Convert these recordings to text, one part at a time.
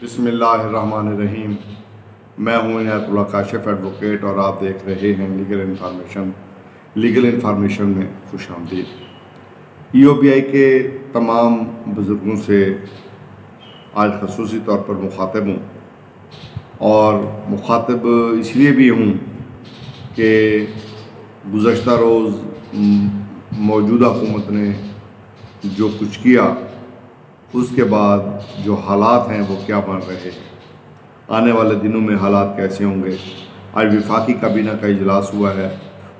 بسم اللہ الرحمن الرحیم۔ میں ہوں عنایت اللہ کاشف ایڈوکیٹ اور آپ دیکھ رہے ہیں لیگل انفارمیشن میں خوش آمدید۔ ای او بی آئی کے تمام بزرگوں سے آج خصوصی طور پر مخاطب ہوں، اور مخاطب اس لیے بھی ہوں کہ گزشتہ روز موجودہ حکومت نے جو کچھ کیا، اس کے بعد جو حالات ہیں وہ کیا بن رہے ہیں، آنے والے دنوں میں حالات کیسے ہوں گے۔ آج وفاقی کابینہ کا اجلاس ہوا ہے،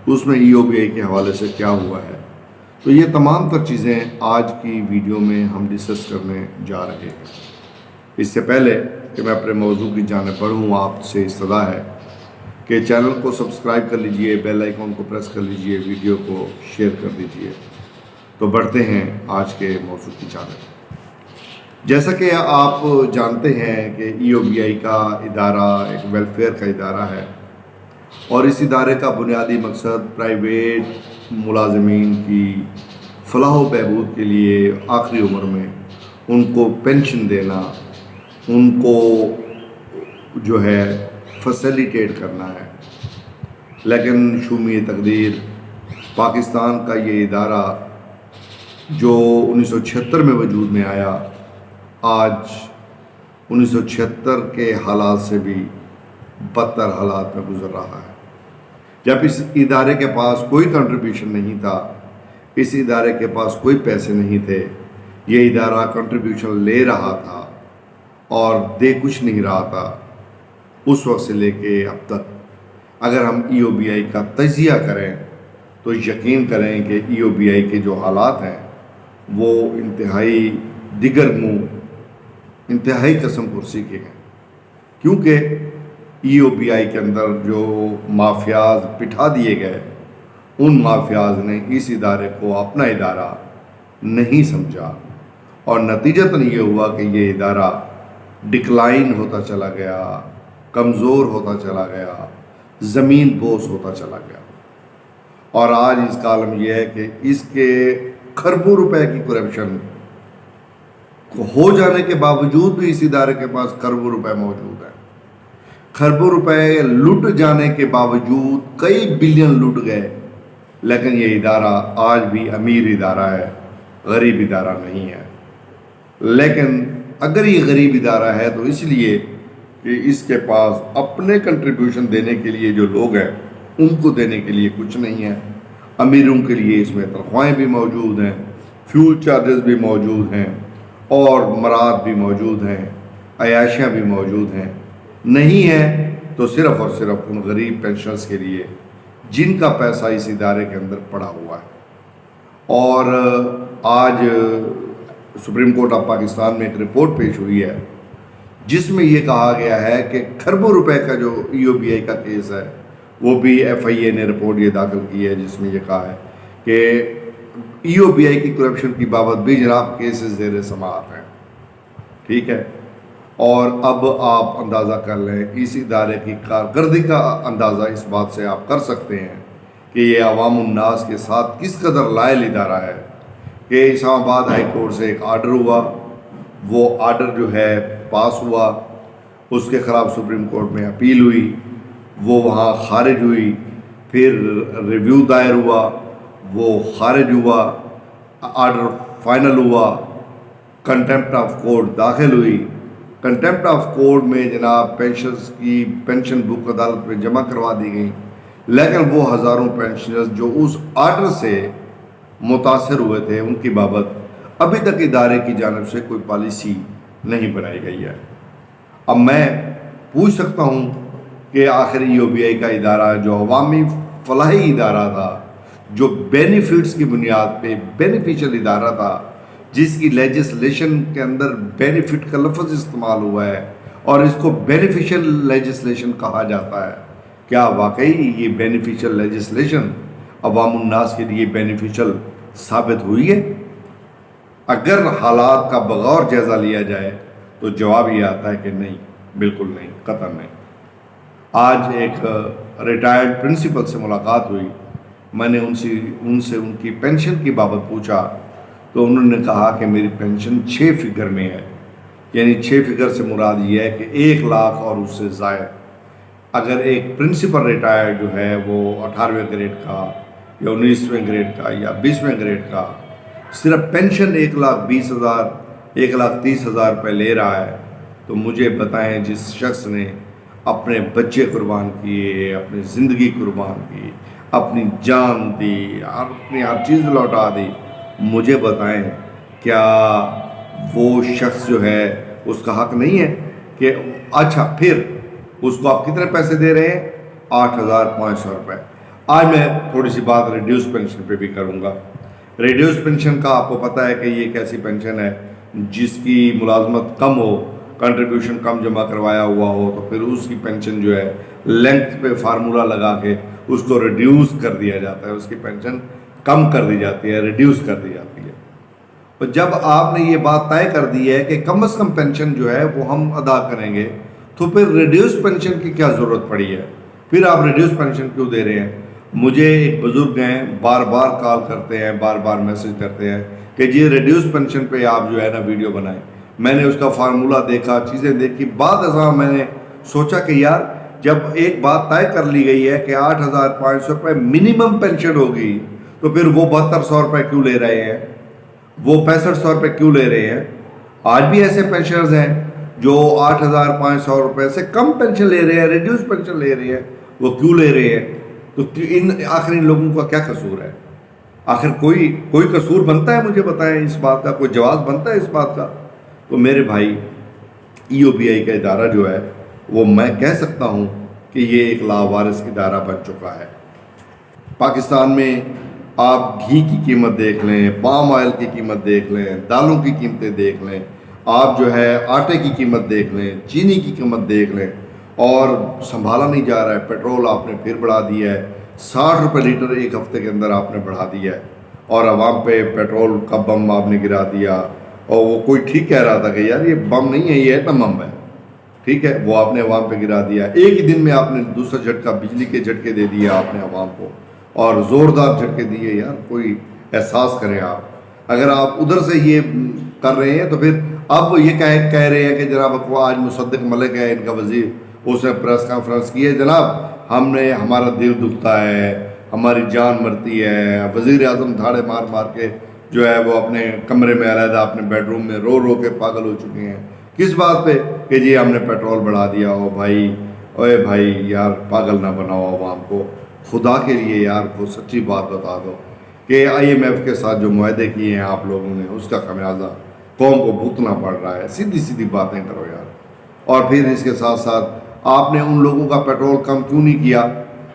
اس میں ای او بی آئی کے حوالے سے کیا ہوا ہے، تو یہ تمام تر چیزیں آج کی ویڈیو میں ہم ڈسکس کرنے جا رہے ہیں۔ اس سے پہلے کہ میں اپنے موضوع کی جانب بڑھوں، آپ سے استدعا ہے کہ چینل کو سبسکرائب کر لیجئے، بیل آئیکن کو پریس کر لیجئے، ویڈیو کو شیئر کر دیجئے۔ تو بڑھتے ہیں آج کے موضوع کی جانب۔ جیسا کہ آپ جانتے ہیں کہ ای او بی آئی کا ادارہ ایک ویلفیئر کا ادارہ ہے، اور اس ادارے کا بنیادی مقصد پرائیویٹ ملازمین کی فلاح و بہبود کے لیے آخری عمر میں ان کو پینشن دینا، ان کو جو ہے فیسیلیٹیٹ کرنا ہے۔ لیکن شومی تقدیر پاکستان کا یہ ادارہ جو 1976 میں وجود میں آیا، آج 1976 کے حالات سے بھی بدتر حالات میں گزر رہا ہے۔ جب اس ادارے کے پاس کوئی کنٹریبیوشن نہیں تھا، اس ادارے کے پاس کوئی پیسے نہیں تھے، یہ ادارہ کنٹریبیوشن لے رہا تھا اور دے کچھ نہیں رہا تھا، اس وقت سے لے کے اب تک اگر ہم ای او بی آئی کا تجزیہ کریں تو یقین کریں کہ ای او بی آئی کے جو حالات ہیں وہ انتہائی دگرگوں، انتہائی قسم پرسی کے ہیں، کیونکہ ای او بی آئی کے اندر جو مافیاز بٹھا دیے گئے، ان مافیاز نے اس ادارے کو اپنا ادارہ نہیں سمجھا، اور نتیجتاً یہ ہوا کہ یہ ادارہ ڈکلائن ہوتا چلا گیا، کمزور ہوتا چلا گیا، زمین بوس ہوتا چلا گیا، اور آج اس کا عالم یہ ہے کہ اس کے کھربوں روپے کی کرپشن ہو جانے کے باوجود بھی اس ادارے کے پاس کھربوں روپے موجود ہیں۔ کھربوں روپے لٹ جانے کے باوجود کئی بلین لٹ گئے، لیکن یہ ادارہ آج بھی امیر ادارہ ہے، غریب ادارہ نہیں ہے۔ لیکن اگر یہ غریب ادارہ ہے تو اس لیے کہ اس کے پاس اپنے کنٹریبیوشن دینے کے لیے جو لوگ ہیں ان کو دینے کے لیے کچھ نہیں ہے۔ امیروں کے لیے اس میں تنخواہیں بھی موجود ہیں، فیول چارجز بھی موجود ہیں، اور مراد بھی موجود ہیں، عیاشیاں بھی موجود ہیں۔ نہیں ہے تو صرف اور صرف ان غریب پینشنرز کے لیے جن کا پیسہ اس ادارے کے اندر پڑا ہوا ہے۔ اور آج سپریم کورٹ آف پاکستان میں ایک رپورٹ پیش ہوئی ہے جس میں یہ کہا گیا ہے کہ کھربوں روپے کا جو ای او بی آئی کا کیس ہے، وہ بھی ایف آئی اے نے رپورٹ یہ داخل کی ہے جس میں یہ کہا ہے کہ ای او بی آئی کی کرپشن کی بابت بھی جناب کیسز زیر سماعت ہیں۔ ٹھیک ہے، اور اب آپ اندازہ کر لیں، اس ادارے کی کارکردگی کا اندازہ اس بات سے آپ کر سکتے ہیں کہ یہ عوام الناس کے ساتھ کس قدر لائل ادارہ ہے کہ اسلام آباد ہائی کورٹ سے ایک آرڈر ہوا، وہ آرڈر جو ہے پاس ہوا، اس کے خلاف سپریم کورٹ میں اپیل ہوئی، وہ وہاں خارج ہوئی، پھر ریویو دائر ہوا، وہ خارج ہوا، آرڈر فائنل ہوا، کنٹیمپٹ آف کورٹ داخل ہوئی۔ کنٹیمپٹ آف کورٹ میں جناب پینشنرز کی پینشن بک عدالت میں جمع کروا دی گئی، لیکن وہ ہزاروں پینشنرز جو اس آرڈر سے متاثر ہوئے تھے ان کی بابت ابھی تک ادارے کی جانب سے کوئی پالیسی نہیں بنائی گئی ہے۔ اب میں پوچھ سکتا ہوں کہ آخر ای او بی آئی کا ادارہ جو عوامی فلاحی ادارہ تھا، جو بینیفٹس کی بنیاد پہ بینیفیشل ادارہ تھا، جس کی لیجسلیشن کے اندر بینیفٹ کا لفظ استعمال ہوا ہے اور اس کو بینیفیشل لیجسلیشن کہا جاتا ہے، کیا واقعی یہ بینیفیشل لیجسلیشن عوام الناس کے لیے بینیفیشل ثابت ہوئی ہے؟ اگر حالات کا بغور جائزہ لیا جائے تو جواب یہ آتا ہے کہ نہیں، بالکل نہیں، قطعاً نہیں۔ آج ایک ریٹائرڈ پرنسپل سے ملاقات ہوئی، میں نے ان سے ان کی پینشن کی بابت پوچھا تو انہوں نے کہا کہ میری پینشن 6 فگر میں ہے۔ یعنی 6 فگر سے مراد یہ ہے کہ 1 لاکھ اور اس سے زائد اگر ایک پرنسپل ریٹائر جو ہے وہ 18ویں گریڈ کا یا 19ویں گریڈ کا یا 20ویں گریڈ کا صرف پینشن 1,20,000 1,30,000 روپے لے رہا ہے، تو مجھے بتائیں جس شخص نے اپنے بچے قربان کیے، اپنی زندگی قربان کی، اپنی جان دی، اپنی ہر چیز لوٹا دی، مجھے بتائیں کیا وہ شخص جو ہے اس کا حق نہیں ہے کہ اچھا پھر اس کو آپ کتنے پیسے دے رہے ہیں؟ 8,500 روپے۔ آج میں تھوڑی سی بات ریڈیوس پینشن پہ بھی کروں گا۔ ریڈیوس پینشن کا آپ کو پتہ ہے کہ یہ ایک ایسی پینشن ہے جس کی ملازمت کم ہو، کنٹریبیوشن کم جمع کروایا ہوا ہو، تو پھر اس کی پینشن جو ہے لینتھ پہ فارمولہ لگا کے اس کو ریڈیوس کر دیا جاتا ہے، اس کی پینشن کم کر دی جاتی ہے، ریڈیوس کر دی جاتی ہے۔ تو جب آپ نے یہ بات طے کر دی ہے کہ کم از کم پینشن جو ہے وہ ہم ادا کریں گے، تو پھر ریڈیوس پینشن کی کیا ضرورت پڑی ہے؟ پھر آپ ریڈیوس پینشن کیوں دے رہے ہیں؟ مجھے ایک بزرگ ہیں، بار بار کال کرتے ہیں، بار بار میسج کرتے ہیں کہ جی ریڈیوس پینشن پہ آپ جو ہے نا ویڈیو بنائیں۔ میں نے اس کا فارمولہ دیکھا، چیزیں دیکھی، بعد ازاں میں نے سوچا کہ یار جب ایک بات طے کر لی گئی ہے کہ 8,500 روپے منیمم پینشن ہوگی، تو پھر وہ 7200 روپے کیوں لے رہے ہیں؟ وہ 6500 روپے کیوں لے رہے ہیں؟ آج بھی ایسے پینشنرز ہیں جو 8,500 روپے سے کم پینشن لے رہے ہیں، ریڈیوس پینشن لے رہے ہیں۔ وہ کیوں لے رہے ہیں؟ تو آخر ان لوگوں کا کیا قصور ہے؟ آخر کوئی قصور بنتا ہے؟ مجھے بتائیں اس بات کا، کوئی جواز بنتا ہے اس بات کا؟ تو میرے بھائی EOBI کا ادارہ جو ہے وہ میں کہہ سکتا ہوں کہ یہ ایک لاوارث ادارہ بن چکا ہے۔ پاکستان میں آپ گھی کی قیمت دیکھ لیں، پام آئل کی قیمت دیکھ لیں، دالوں کی قیمتیں دیکھ لیں، آپ جو ہے آٹے کی قیمت دیکھ لیں، چینی کی قیمت دیکھ لیں، اور سنبھالا نہیں جا رہا ہے۔ پیٹرول آپ نے پھر بڑھا دیا ہے، 60 روپے لیٹر ایک ہفتے کے اندر آپ نے بڑھا دیا ہے، اور عوام پہ پیٹرول کا بم آپ نے گرا دیا۔ اور وہ کوئی ٹھیک کہہ رہا تھا کہ یار یہ بم نہیں ہے، یہ ایٹم بم ہے، ٹھیک ہے، وہ آپ نے عوام پہ گرا دیا۔ ایک ہی دن میں آپ نے دوسرا جھٹکا، بجلی کے جھٹکے دے دیے آپ نے عوام کو، اور زوردار جھٹکے دیے۔ یار کوئی احساس کریں آپ، اگر آپ ادھر سے یہ کر رہے ہیں تو پھر اب یہ کہہ رہے ہیں کہ جناب آج مصدق ملک ہے ان کا وزیر، اس نے پریس کانفرنس کی ہے، جناب ہمارا دل دکھتا ہے، ہماری جان مرتی ہے۔ وزیر اعظم دھاڑے مار مار کے جو ہے وہ اپنے کمرے میں علیحدہ اپنے بیڈ روم میں رو رو کے پاگل ہو چکے ہیں۔ کس بات پہ؟ کہ جی ہم نے پیٹرول بڑھا دیا ہو۔ اوے بھائی یار پاگل نہ بناؤ عوام کو، خدا کے لیے یار کو سچی بات بتا دو کہ IMF کے ساتھ جو معاہدے کیے ہیں آپ لوگوں نے، اس کا خمیازہ قوم کو بھگتنا پڑ رہا ہے۔ سیدھی سیدھی باتیں کرو یار۔ اور پھر اس کے ساتھ ساتھ آپ نے ان لوگوں کا پیٹرول کم کیوں نہیں کیا؟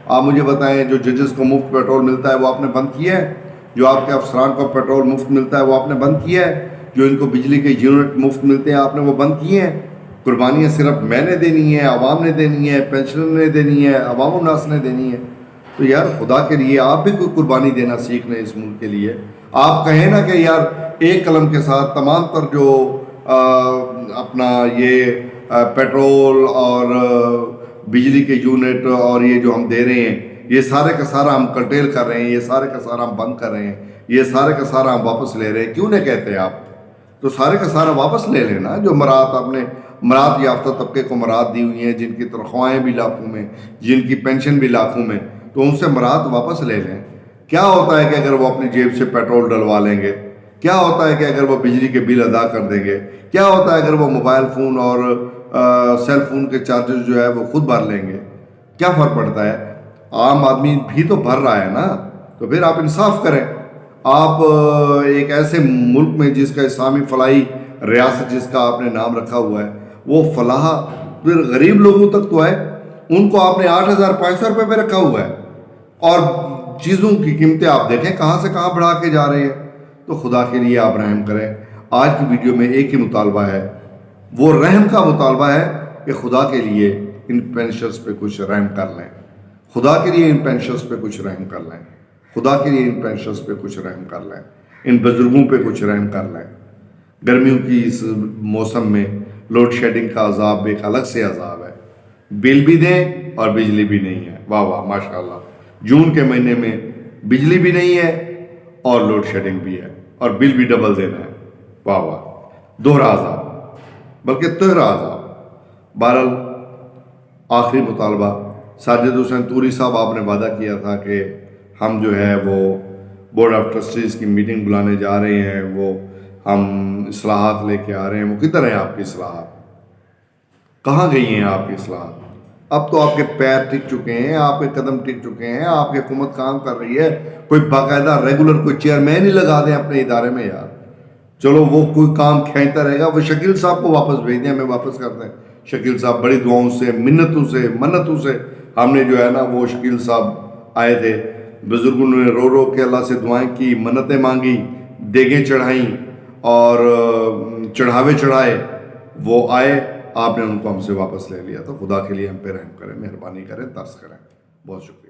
آپ مجھے بتائیں، جو ججز کو مفت پیٹرول ملتا ہے وہ آپ نے بند کیا ہے؟ جو آپ کے افسران کو پیٹرول مفت ملتا ہے وہ آپ نے بند کیا ہے؟ جو ان کو بجلی کے یونٹ مفت ملتے ہیں آپ نے وہ بند کیے ہیں؟ قربانیاں صرف میں نے دینی ہے، عوام نے دینی ہے، پینشنر نے دینی ہے، عوام الناس نے دینی ہے؟ تو یار خدا کے لیے آپ بھی کوئی قربانی دینا سیکھ لیں اس ملک کے لیے۔ آپ کہیں نا کہ یار ایک قلم کے ساتھ تمام تر جو اپنا یہ پیٹرول اور بجلی کے یونٹ اور یہ جو ہم دے رہے ہیں، یہ سارے کا سارا ہم کرٹیل کر رہے ہیں، یہ سارے کا سارا ہم بند کر رہے ہیں، یہ سارے کا سارا ہم واپس لے رہے ہیں، کیوں نہیں کہتے آپ؟ تو سارے کا سارا واپس لے لینا۔ جو مراعات یافتہ طبقے کو مراعات دی ہوئی ہیں، جن کی تنخواہیں بھی لاکھوں میں، جن کی پینشن بھی لاکھوں میں، تو ان سے مراعات واپس لے لیں۔ کیا ہوتا ہے کہ اگر وہ اپنی جیب سے پیٹرول ڈلوا لیں گے؟ کیا ہوتا ہے کہ اگر وہ بجلی کے بل ادا کر دیں گے؟ کیا ہوتا ہے اگر وہ موبائل فون اور سیل فون کے چارجز جو ہے وہ خود بھر لیں گے؟ کیا فرق پڑتا ہے؟ عام آدمی بھی تو بھر رہا ہے نا۔ تو پھر آپ انصاف کریں۔ آپ ایک ایسے ملک میں جس کا اسلامی فلاحی ریاست جس کا آپ نے نام رکھا ہوا ہے، وہ فلاح پھر غریب لوگوں تک تو ہے، ان کو آپ نے 8,500 روپے پہ رکھا ہوا ہے، اور چیزوں کی قیمتیں آپ دیکھیں کہاں سے کہاں بڑھا کے جا رہے ہیں۔ تو خدا کے لیے آپ رحم کریں۔ آج کی ویڈیو میں ایک ہی مطالبہ ہے، وہ رحم کا مطالبہ ہے کہ خدا کے لیے ان پینشنرز پہ کچھ رحم کر لیں، خدا کے لیے ان پینشنرز پہ کچھ رحم کر لیں، خدا کے لیے ان پینشنرز پہ کچھ رحم کر لیں، ان بزرگوں پہ کچھ رحم کر لیں۔ گرمیوں کی اس موسم میں لوڈ شیڈنگ کا عذاب ایک الگ سے عذاب ہے، بل بھی دیں اور بجلی بھی نہیں ہے۔ واہ واہ ماشاءاللہ، جون کے مہینے میں بجلی بھی نہیں ہے اور لوڈ شیڈنگ بھی ہے اور بل بھی ڈبل دینا ہے۔ واہ واہ، دوہرا عذاب۔ بلکہ تہرا عذاب. بہرحال آخری مطالبہ ساجد حسین طوری صاحب، آپ نے وعدہ کیا تھا کہ ہم جو ہے وہ بورڈ آف ٹرسٹیز کی میٹنگ بلانے جا رہے ہیں، وہ ہم اصلاحات لے کے آ رہے ہیں. وہ کدھر ہیں آپ کی اصلاحات؟ کہاں گئی ہیں آپ کی اصلاحات؟ اب تو آپ کے پیر ٹک چکے ہیں، آپ کے قدم ٹک چکے ہیں، آپ کی حکومت کام کر رہی ہے. کوئی باقاعدہ ریگولر کوئی چیئرمین ہی لگا دیں اپنے ادارے میں یار. چلو وہ کوئی کام کھینچتا رہے گا. وہ شکیل صاحب کو واپس بھیج دیں، ہمیں واپس کر دیں. شکیل صاحب بڑی دعاؤں سے، منتوں سے ہم نے جو ہے نا وہ شکیل صاحب آئے تھے. بزرگوں نے رو رو کے اللہ سے دعائیں کی، منتیں مانگی، دیگیں چڑھائیں اور چڑھاوے چڑھائے. وہ آئے، آپ نے ان کو ہم سے واپس لے لیا. تو خدا کے لیے ہم پہ رحم کریں، مہربانی کریں، ترس کریں. بہت شکریہ.